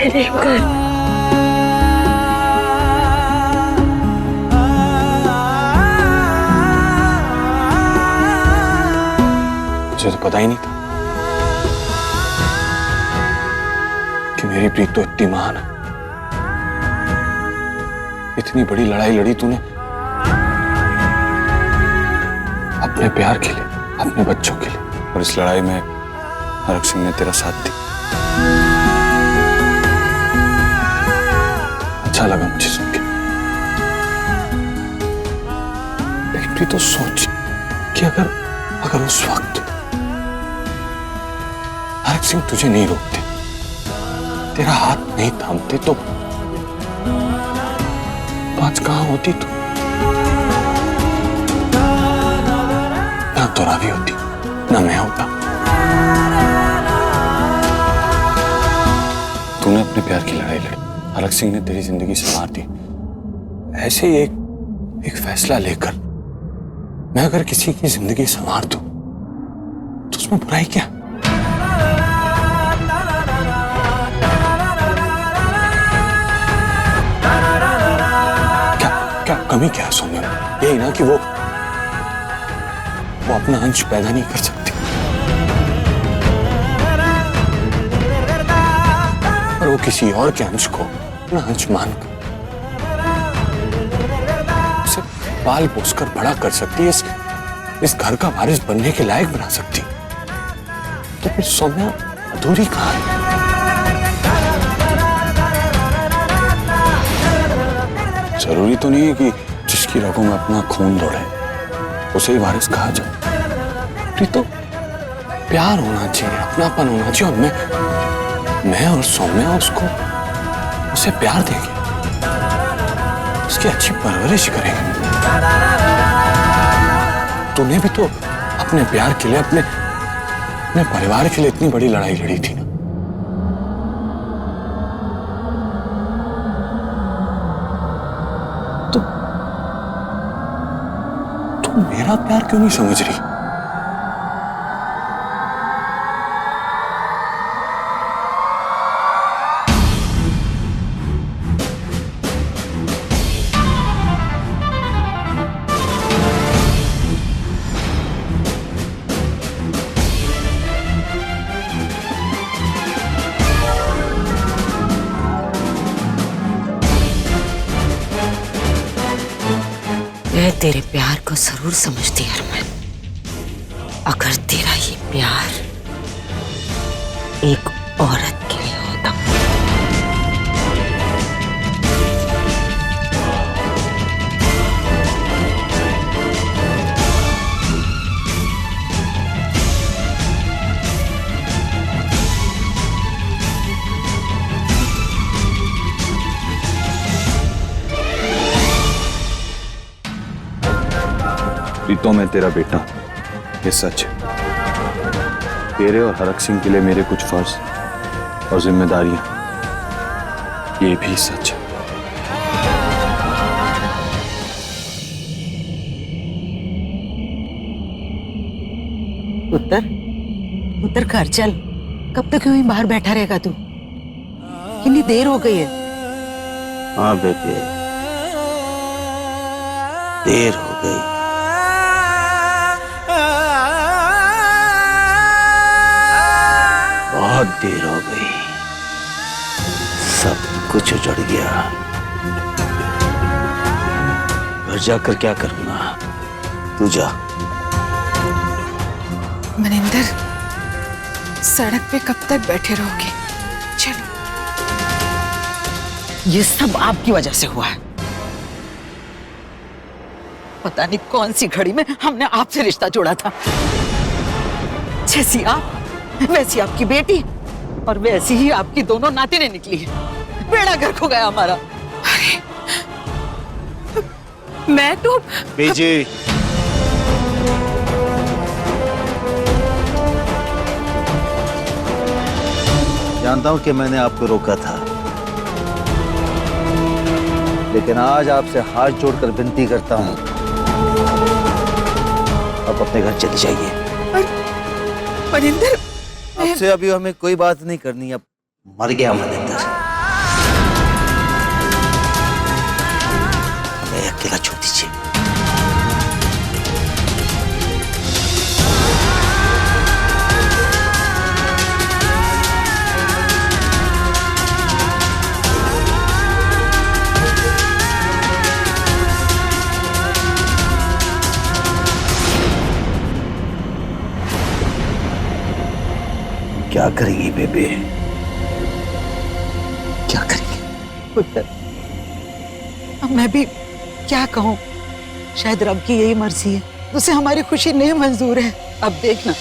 मुझे तो पता ही नहीं था कि मेरी प्रीत तो इतनी महान है। इतनी बड़ी लड़ाई लड़ी तूने अपने प्यार के लिए, अपने बच्चों के लिए, और इस लड़ाई में हरक सिंह ने तेरा साथ दिया। अच्छा लगा मुझे सुन के। लेकिन प्रीत तो सोच कि अगर उस वक्त हरक सिंह तुझे नहीं रोकते, तेरा हाथ नहीं थामते, तो आज कहां होती तू? ना तो रावी होती, ना मैं होता। तूने अपने प्यार की लड़ाई लड़ी, हरक सिंह ने तेरी जिंदगी संवार दी। ऐसे ही एक फैसला लेकर मैं अगर किसी की जिंदगी संवार दूं तो उसमें बुराई क्या? क्या कमी क्या है सौम्या? यही ना कि वो अपना अंश पैदा नहीं कर सकती, और वो किसी और के अंश को अपना अंश मानकर उसे पाल पोसकर बड़ा कर सकती है, इस घर का वारिस बनने के लायक बना सकती। तो फिर सौम्या अधूरी कहां है? जरूरी तो नहीं है कि जिसकी रगों में अपना खून दौड़े उसे ही वारिस कहा जाए। तो प्यार होना चाहिए, अपनापन होना चाहिए, और मैं और सौम्या उसे प्यार देंगे, उसकी अच्छी परवरिश करेंगे। तूने भी तो अपने प्यार के लिए, अपने परिवार के लिए इतनी बड़ी लड़ाई लड़ी थी ना। तू मेरा प्यार क्यों नहीं समझ रही? मैं तेरे प्यार को जरूर समझती हरमन। अगर तेरा ये प्यार एक औरत के लिए होता। प्रीतो, मैं तेरा बेटा, ये सच है। तेरे और हरक सिंह के लिए मेरे कुछ फर्ज और जिम्मेदारियां, ये भी सच है। पुत्र घर चल। कब तक यूं ही बाहर बैठा रहेगा तू? कितनी देर हो गई है। हाँ बेटे, देर हो गई। बहुत देर हो गई, सब कुछ उजड़ गया। घर जाकर क्या करूंगा? तू जा। मनिंदर, सड़क पे कब तक बैठे रहोगे? चलो। ये सब आपकी वजह से हुआ है। पता नहीं कौन सी घड़ी में हमने आपसे रिश्ता जोड़ा था। जैसी आप वैसी आपकी बेटी, और वैसी ही आपकी दोनों नातिनें निकली है। बेड़ा गर्क हो गया हमारा। अरे मैं तो बेजी, जानता हूं कि मैंने आपको रोका था, लेकिन आज आपसे हाथ जोड़कर विनती करता हूं, आप अपने घर चली जाइए। मनिंदर, आपसे अभी हमें कोई बात नहीं करनी। अब मर गया मनिंदर। क्या करेंगी बेबे? क्या करेंगे? पुत्र, अब मैं भी क्या कहूँ, शायद रब की यही मर्जी है, उसे हमारी खुशी नहीं मंजूर है। अब देखना,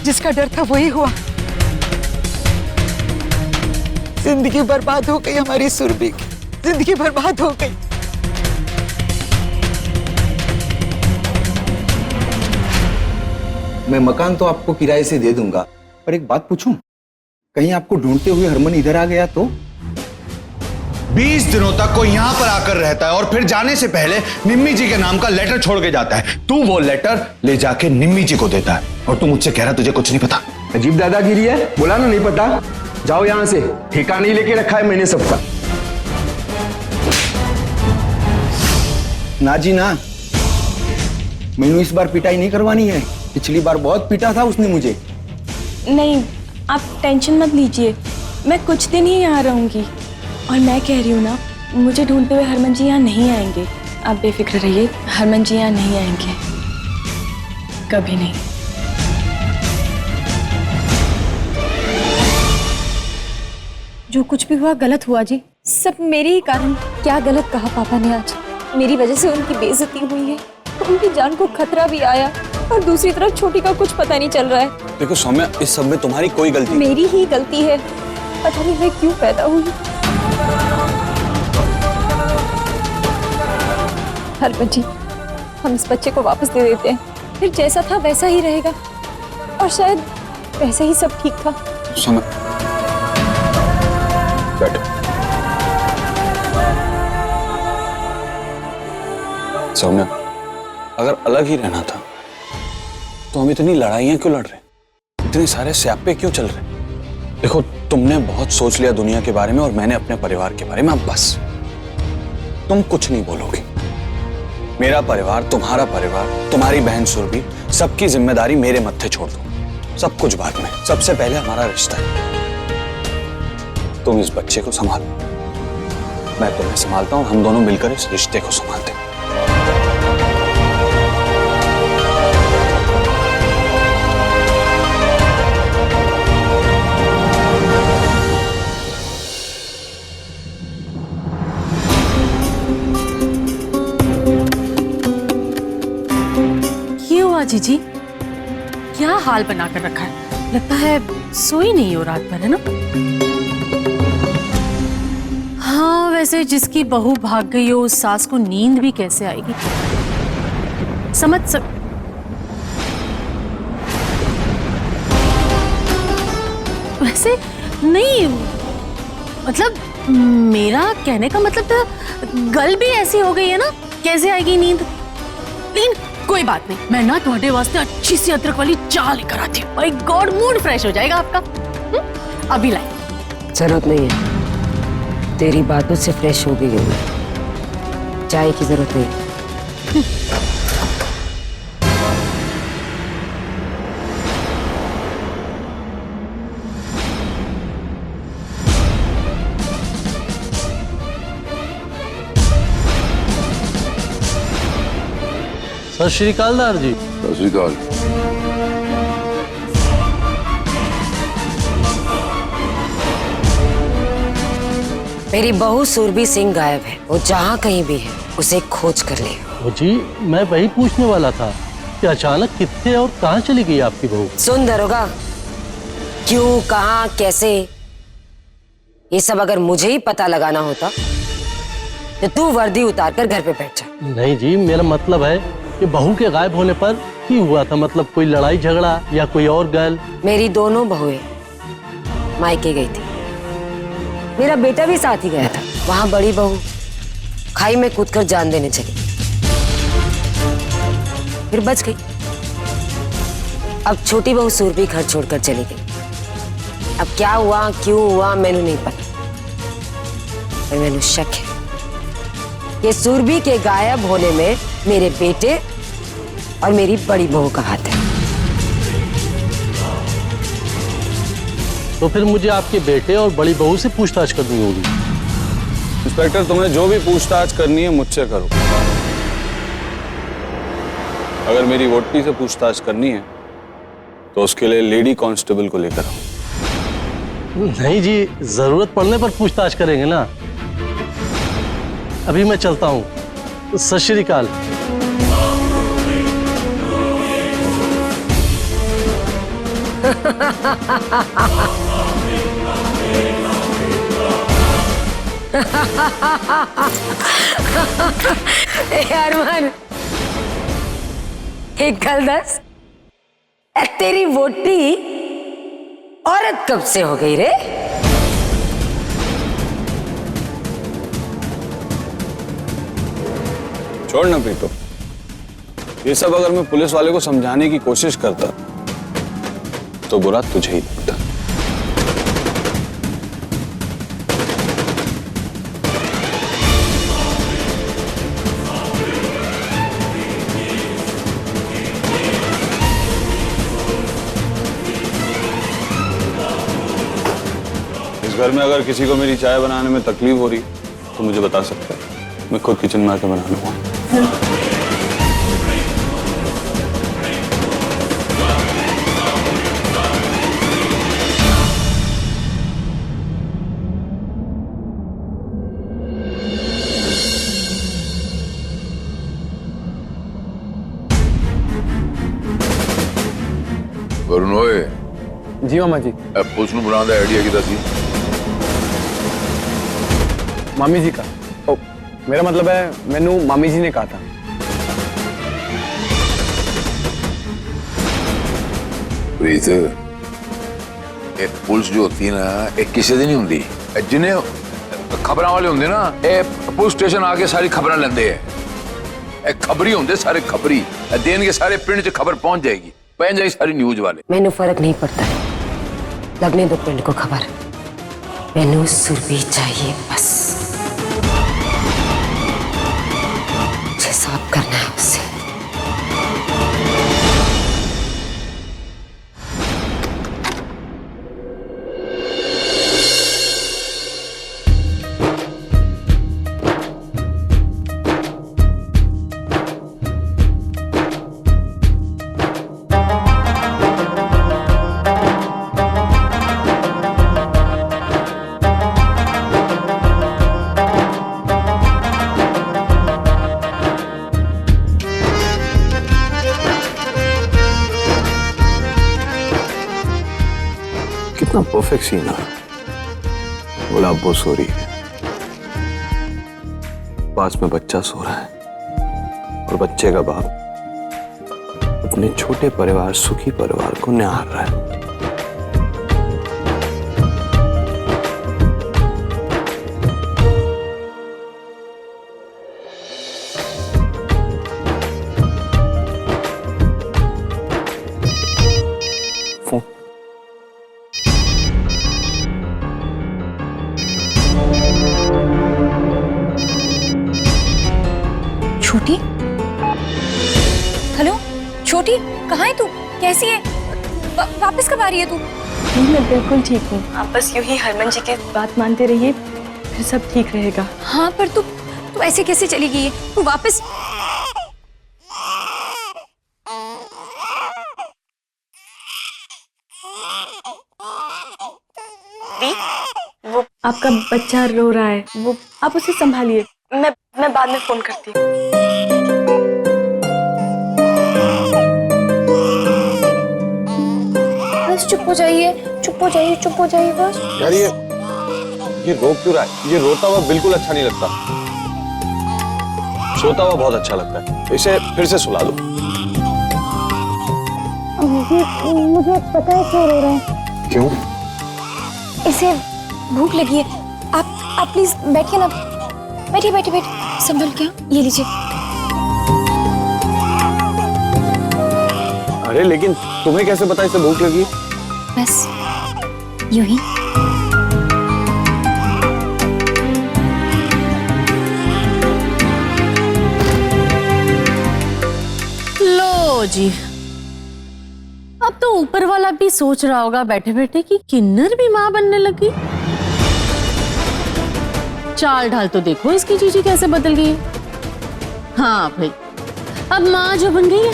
जिसका डर था वही हुआ। जिंदगी बर्बाद हो गई हमारी सुरभि की, जिंदगी बर्बाद हो गई। मैं मकान तो आपको किराए से दे दूंगा, पर एक बात पूछूं, कहीं आपको ढूंढते हुए हरमन इधर आ गया तो? 20 दिनों तक कोई यहां पर आकर रहता है और फिर जाने से पहले निम्मी जी के नाम का लेटर छोड़ के जाता है। तू वो लेटर ले जाके निम्मी जी को देता है और तू मुझसे कह रहा तुझे कुछ नहीं पता। अजीब दादागिरी है, बोला ना नहीं पता। जाओ यहां से, ठिकाना ही लेके रखा है मैंने सबका। ना जी ना, मैंने इस बार पिटाई नहीं करवानी है। पिछली बार बहुत पीटा था उसने मुझे। नहीं, आप टेंशन मत लीजिए, मैं कुछ दिन ही यहाँ रहूंगी। और मैं कह रही हूँ ना, मुझे ढूंढते हुए हरमन जी यहाँ नहीं आएंगे। आप बेफिक्र रहिए, हरमन जी यहाँ नहीं आएंगे, कभी नहीं। जो कुछ भी हुआ गलत हुआ जी, सब मेरे ही कारण। क्या गलत कहा पापा ने आज? मेरी वजह से उनकी बेइज्जती हुई है, तो उनकी जान को खतरा भी आया, और दूसरी तरफ छोटी का कुछ पता नहीं चल रहा है। देखो सौम्या, इस सब में तुम्हारी कोई गलती नहीं। मेरी ही गलती है, पता नहीं मैं क्यों पैदा हुई। हरमन जी, हम इस बच्चे को वापस दे देते हैं, फिर जैसा था वैसा ही रहेगा, और शायद वैसे ही सब ठीक था। सौम्या, बैठो। सौम्या, अगर अलग ही रहना था तो हम इतनी लड़ाइयां क्यों लड़ रहे, इतने सारे स्यापे क्यों चल रहे? देखो, तुमने बहुत सोच लिया दुनिया के बारे में और मैंने अपने परिवार के बारे में। अब बस, तुम कुछ नहीं बोलोगी। मेरा परिवार, तुम्हारा परिवार, तुम्हारी बहन सुरभि, सबकी जिम्मेदारी मेरे मत्थे छोड़ दो। सब कुछ बाद में, सबसे पहले हमारा रिश्ता है। तुम इस बच्चे को संभालो, मैं तुम्हें संभालता हूं, हम दोनों मिलकर इस रिश्ते को संभालते हैं। जीजी, क्या हाल बनाकर रखा है? लगता है सोई नहीं हो रात भर, है ना? हाँ, वैसे जिसकी बहू भाग गई हो उस सास को नींद भी कैसे आएगी? वैसे नहीं, मतलब मेरा कहने का मतलब तो गल भी ऐसी हो गई है ना, कैसे आएगी नींद? लेकिन कोई बात नहीं, मैं ना तुम्हारे वास्ते अच्छी सी अदरक वाली चाय लेकर आती हूँ। माय गॉड, मूड फ्रेश हो जाएगा आपका। अभी लाई। जरूरत नहीं है, तेरी बातों से फ्रेश हो गई हूँ, चाय की जरूरत नहीं। सत श्री अकाल दार जी। सत श्री अकाल। मेरी बहू सुरभि सिंह गायब है, वो जहाँ कहीं भी है उसे खोज कर ले। वो जी, मैं वही पूछने वाला था कि अचानक कितने और कहाँ चली गई आपकी बहू? सुन दरोगा, क्यों, कहाँ, कैसे, ये सब अगर मुझे ही पता लगाना होता तो तू वर्दी उतार कर घर पे बैठ जा। नहीं जी, मेरा मतलब है कि बहू के गायब होने पर की हुआ था, मतलब कोई लड़ाई झगड़ा या कोई और गल? मेरी दोनों बहुएं मायके गई थी, मेरा बेटा भी साथ ही गया था। वहां बड़ी बहू खाई में कूदकर जान देने चली, फिर बच गई। अब छोटी बहू सुरभि घर छोड़कर चली गई। अब क्या हुआ, क्यों हुआ, मैंने नहीं पता, पर मैंने शक है कि सुरभि के गायब होने में मेरे बेटे और मेरी बड़ी बहू का हाथ है। तो फिर मुझे आपके बेटे और बड़ी बहू से पूछताछ करनी होगी। इंस्पेक्टर, तुम्हें जो भी पूछताछ करनी है मुझसे करो। अगर मेरी वोटी से पूछताछ करनी है तो उसके लिए लेडी कांस्टेबल को लेकर आओ। नहीं जी, जरूरत पड़ने पर पूछताछ करेंगे ना। अभी मैं चलता हूँ। सत श्री अकाल। अरमान, एक गल दस, तेरी वोटी औरत कब से हो गई रे? छोड़ ना प्रीतो, ये सब अगर मैं पुलिस वाले को समझाने की कोशिश करता तो बुरा तुझे ही लगता। इस घर में अगर किसी को मेरी चाय बनाने में तकलीफ हो रही तो मुझे बता सकता है, मैं खुद किचन में आकर बना लूंगा। वरुण ओए, जी मामा जी। पुलिस ਨੂੰ ਬਣਾਉਣ ਦਾ ਆਈਡੀਆ ਕਿਹਦਾ ਸੀ? मामी जी का। ओ, मेरा मतलब है मैनू मामी जी ने कहा था। प्रीत, ਇਹ ਪੁਲਿਸ ਜੋ ਹੁੰਦੀ ਹੈ ਨਾ, ਇਹ ਕਿਸੇ ਦੀ ਨਹੀਂ ਹੁੰਦੀ। ਜਿਨੇ ਖਬਰਾਂ ਵਾਲੇ ਹੁੰਦੇ ਨਾ, ਇਹ ਪੁਲਿਸ ਸਟੇਸ਼ਨ ਆ ਕੇ ਸਾਰੀ ਖਬਰਾਂ ਲੈਂਦੇ ਐ। ਇਹ ਖਬਰੀ ਹੁੰਦੇ ਸਾਰੇ, ਖਬਰੀ ਦੇਣਗੇ ਸਾਰੇ ਪਿੰਡ 'ਚ खबर पहुंच जाएगी, पहुंच जाएगी सारी न्यूज वाले। मैनू फर्क नहीं पड़ता है, लगने दो पिंड को खबर। मैनू सुरभि चाहिए बस, मुझे साफ करना है उससे। कितना परफेक्ट सीन है। गुलाब वो सो रही है, पास में बच्चा सो रहा है और बच्चे का बाप अपने छोटे परिवार, सुखी परिवार को निहार रहा है। छोटी, हेलो छोटी, कहाँ है तू? कैसी है? वापस कब आ रही है तू? मैं बिल्कुल ठीक हूँ। आप बस यूं ही हरमन जी की बात मानते रहिए, फिर सब ठीक रहेगा। हाँ, पर तू ऐसे कैसे चली गई है? तू वापस वो आपका बच्चा रो रहा है, वो आप उसे संभालिए। मैं बाद में फोन करती हूँ। बस चुप हो जाइए, चुप हो जाइए, चुप हो जाइए बस। यार ये रो क्यों रहा है? ये रोता हुआ बिल्कुल अच्छा नहीं लगता, सोता हुआ बहुत अच्छा लगता है। इसे फिर से सुला दो। मुझे पता है क्यों रो रहा है। क्यों? इसे भूख लगी है। आप प्लीज बैठिए ना, बैठिए बैठिए बैठिए, संभल क्या, ये लीजिए। अरे लेकिन तुम्हें कैसे पता इसे भूख लगी? बस यूं ही। लो जी, अब तो ऊपर वाला भी सोच रहा होगा बैठे बैठे कि किन्नर भी माँ बनने लगी। चाल ढाल तो देखो इसकी जीजी कैसे बदल गई है। हाँ भाई, अब माँ जो बन गई है।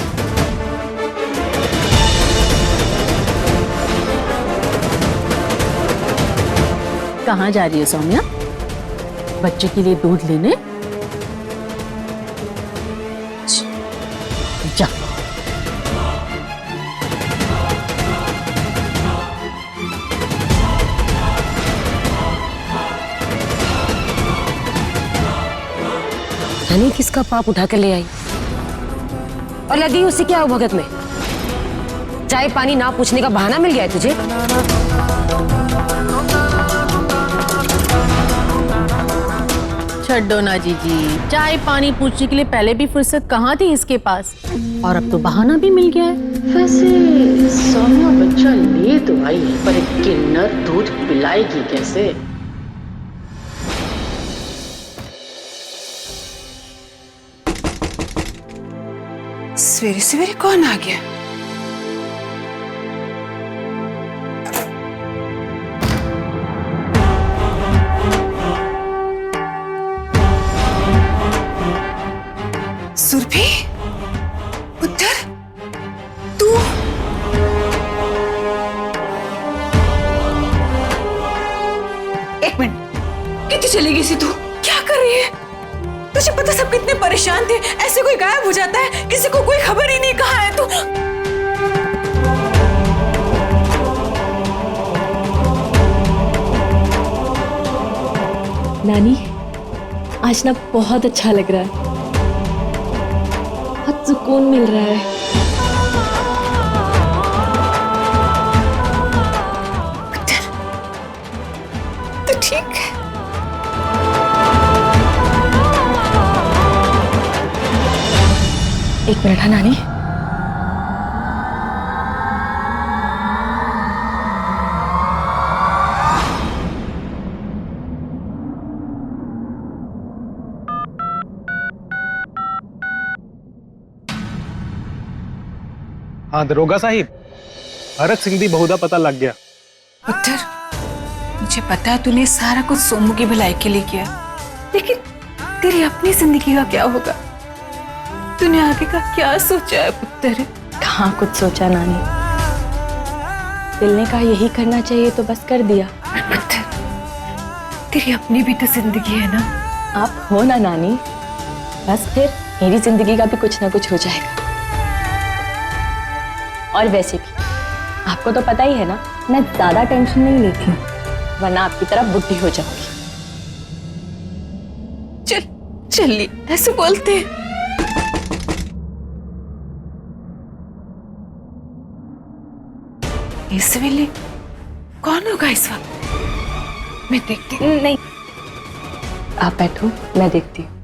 कहाँ जा रही है सौम्या? बच्चे के लिए दूध लेने? जा। यानी किसका पाप उठा कर ले आई और लगी उससे क्या हो भगत में? चाय पानी ना पूछने का बहाना मिल गया है तुझे? छड्डो ना जीजी, चाय पानी पूछने के लिए पहले भी फुर्सत कहाँ थी इसके पास, और अब तो बहाना भी मिल गया है। वैसे सौम्या बच्चा ले तो आई है, पर एक किन्नर दूध पिलाएगी कैसे? सवेरे सवेरे कौन आ गया? सुरभि, पुत्र, तू? एक मिनट, कितनी चली गई सी तू? क्या कर रही है? तुझे पता सब कितने परेशान थे, ऐसे कोई गायब हो जाता है, किसी को कोई खबर ही नहीं। कहाँ है तू? नानी, आज ना बहुत अच्छा लग रहा है, बहुत सुकून मिल रहा है। तो ठीक है। एक मिनट है नानी। हाँ दरोगा साहिब, भरत सिंह दी बहुधा पता लग गया। पुत्र, मुझे पता है तूने सारा कुछ सोमू की भलाई के लिए किया, लेकिन तेरी अपनी जिंदगी का क्या होगा? तूने आगे का क्या सोचा है पुत्र? कहाँ कुछ सोचा नानी, दिल ने कहा यही करना चाहिए तो बस कर दिया। पुत्र, तेरी अपनी भी तो जिंदगी है ना। आप हो ना नानी, बस फिर मेरी जिंदगी का भी कुछ ना कुछ हो जाएगा। और वैसे भी आपको तो पता ही है ना, मैं ज्यादा टेंशन नहीं लेती हूँ, वरना आपकी तरह बुद्धि हो जाऊंगी। चलिए, ऐसे बोलते हैं। इस वेले कौन होगा इस वक्त? मैं देखती हूँ। नहीं, आप बैठो, मैं देखती हूँ।